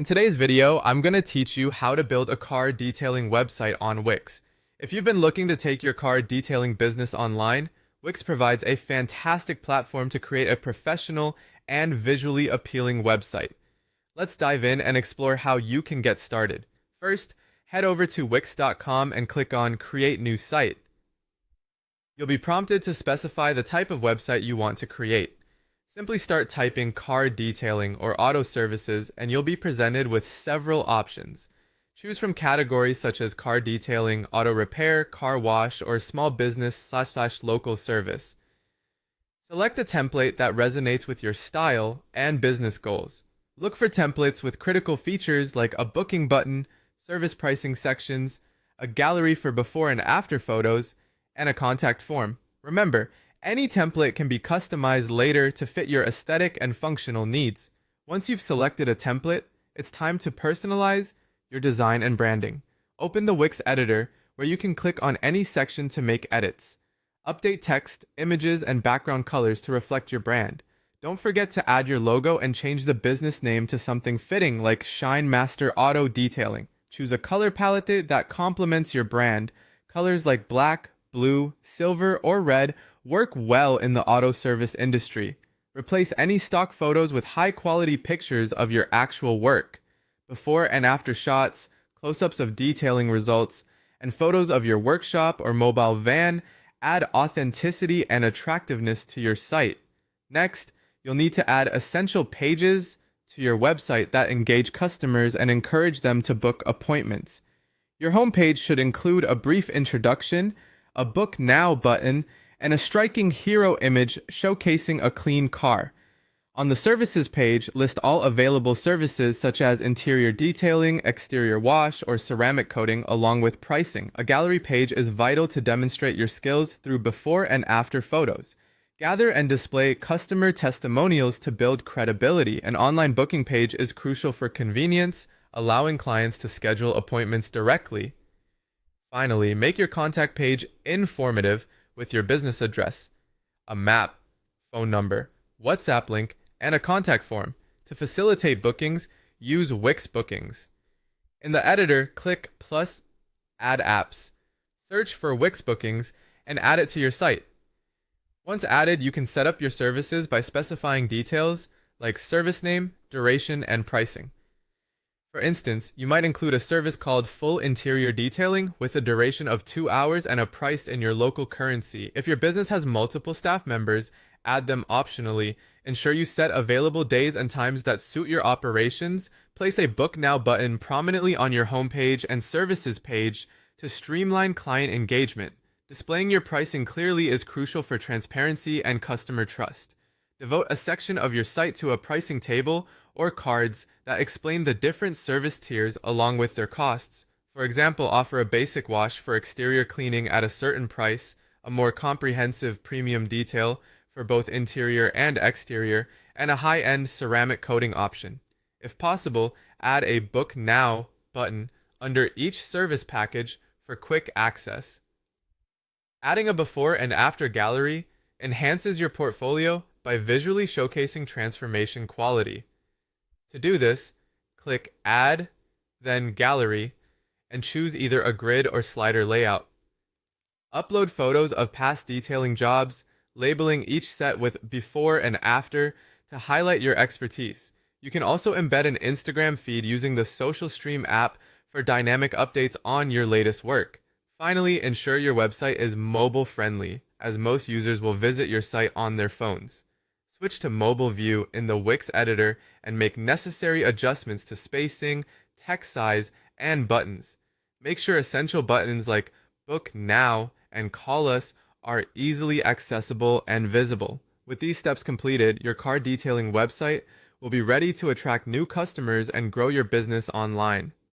In today's video, I'm going to teach you how to build a car detailing website on Wix. If you've been looking to take your car detailing business online, Wix provides a fantastic platform to create a professional and visually appealing website. Let's dive in and explore how you can get started. First, head over to wix.com and click on Create New Site. You'll be prompted to specify the type of website you want to create. Simply start typing car detailing or auto services and you'll be presented with several options. Choose from categories such as car detailing, auto repair, car wash, or small business/local service. Select a template that resonates with your style and business goals. Look for templates with critical features like a booking button, service pricing sections, a gallery for before and after photos, and a contact form. Remember, any template can be customized later to fit your aesthetic and functional needs. Once you've selected a template, it's time to personalize your design and branding. Open the Wix editor, where you can click on any section to make edits. Update text, images, and background colors to reflect your brand. Don't forget to add your logo and change the business name to something fitting like Shine Master Auto Detailing. Choose a color palette that complements your brand. Colors like black, blue, silver, or red work well in the auto service industry. Replace any stock photos with high-quality pictures of your actual work. Before and after shots, close-ups of detailing results, and photos of your workshop or mobile van add authenticity and attractiveness to your site. Next, you'll need to add essential pages to your website that engage customers and encourage them to book appointments. Your homepage should include a brief introduction, a Book Now button, and a striking hero image showcasing a clean car. On the services page, list all available services such as interior detailing, exterior wash, or ceramic coating, along with pricing. A gallery page is vital to demonstrate your skills through before and after photos. Gather and display customer testimonials to build credibility. An online booking page is crucial for convenience, allowing clients to schedule appointments directly. Finally, make your contact page informative with your business address, a map, phone number, WhatsApp link, and a contact form. To facilitate bookings, use Wix Bookings. In the editor, click plus Add Apps. Search for Wix Bookings and add it to your site. Once added, you can set up your services by specifying details like service name, duration, and pricing. For instance, you might include a service called Full Interior Detailing with a duration of 2 hours and a price in your local currency. If your business has multiple staff members, add them optionally. Ensure you set available days and times that suit your operations. Place a Book Now button prominently on your homepage and services page to streamline client engagement. Displaying your pricing clearly is crucial for transparency and customer trust. Devote a section of your site to a pricing table or cards that explain the different service tiers along with their costs. For example, offer a basic wash for exterior cleaning at a certain price, a more comprehensive premium detail for both interior and exterior, and a high-end ceramic coating option. If possible, add a Book Now button under each service package for quick access. Adding a before and after gallery enhances your portfolio by visually showcasing transformation quality. To do this, click Add, then Gallery, and choose either a grid or slider layout. Upload photos of past detailing jobs, labeling each set with before and after to highlight your expertise. You can also embed an Instagram feed using the SocialStream app for dynamic updates on your latest work. Finally, ensure your website is mobile friendly, as most users will visit your site on their phones. Switch to mobile view in the Wix editor and make necessary adjustments to spacing, text size, and buttons. Make sure essential buttons like Book Now and Call Us are easily accessible and visible. With these steps completed, your car detailing website will be ready to attract new customers and grow your business online.